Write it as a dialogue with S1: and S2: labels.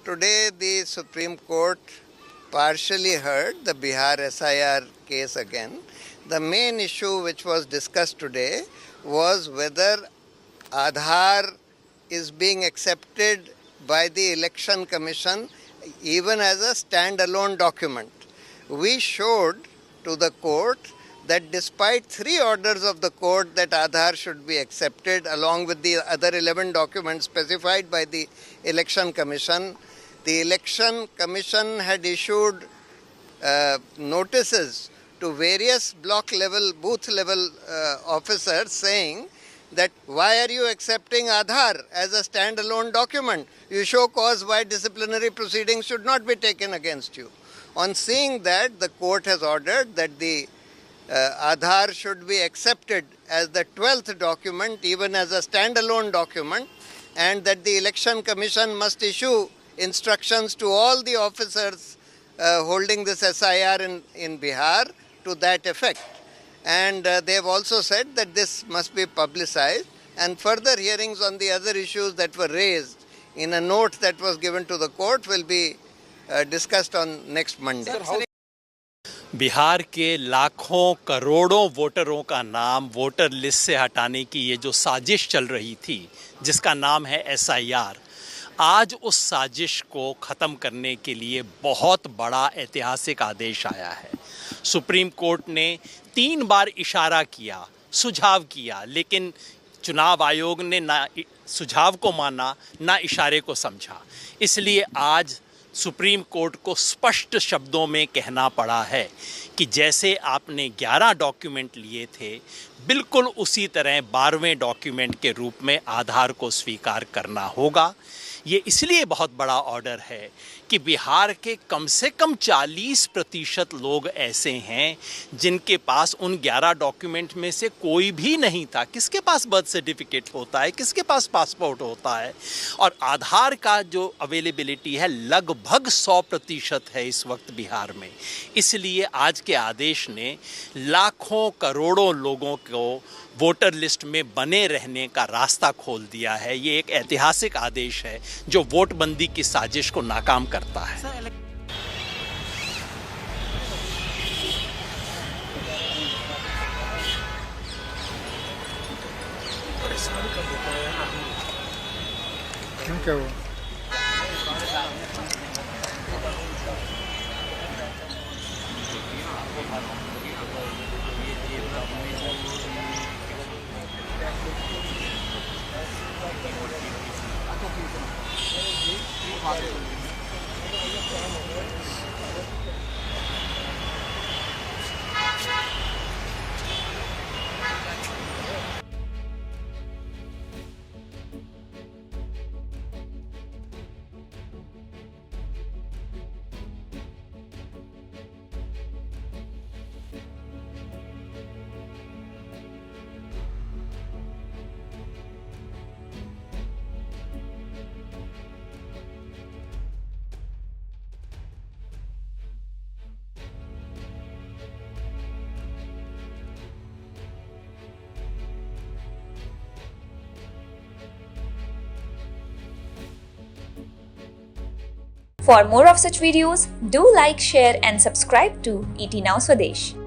S1: Today the Supreme Court partially heard the Bihar SIR case again. The main issue which was discussed today was whether Aadhaar is being accepted by the Election Commission even as a standalone document. We showed to the court that despite 3 orders of the court that Aadhaar should be accepted along with the other 11 documents specified by the Election Commission, the Election Commission had issued notices to various block level, booth level officers saying that why are you accepting Aadhaar as a standalone document? You show cause why disciplinary proceedings should not be taken against you. On seeing that, the court has ordered that the Aadhaar should be accepted as the 12th document, even as a standalone document, and that the Election Commission must issue instructions to all the officers holding this SIR in Bihar to that effect. And they have also said that this must be publicized, and further hearings on the other issues that were raised in a note that was given to the court will be discussed on next Monday.
S2: Bihar के लाखों करोड़ों वोटरों का नाम voter list से हटाने की ये जो साजिश चल रही थी, जिसका नाम है SIR, आज उस साजिश को ख़त्म करने के लिए बहुत बड़ा ऐतिहासिक आदेश आया है। सुप्रीम कोर्ट ने 3 बार इशारा किया, सुझाव किया, लेकिन चुनाव आयोग ने ना सुझाव को माना ना इशारे को समझा। इसलिए आज सुप्रीम कोर्ट को स्पष्ट शब्दों में कहना पड़ा है कि जैसे आपने 11 डॉक्यूमेंट लिए थे, बिल्कुल उसी तरह 12वें डॉक्यूमेंट के रूप में आधार को स्वीकार करना होगा। ये इसलिए बहुत बड़ा ऑर्डर है कि बिहार के कम से कम 40% लोग ऐसे हैं जिनके पास उन 11 डॉक्यूमेंट में से कोई भी नहीं था। किसके पास बर्थ सर्टिफिकेट होता है, किसके पास पासपोर्ट होता है, और आधार का जो अवेलेबिलिटी है लगभग 100% है इस वक्त बिहार में। इसलिए आज के आदेश ने लाखों करोड़ों लोगों को वोटर लिस्ट में बने रहने का रास्ता खोल दिया है। ये एक ऐतिहासिक आदेश है जो वोटबंदी की साजिश को नाकाम करता है।
S3: क्या हुआ?
S4: For more of such videos, do like, share and subscribe to ET Now Swadesh.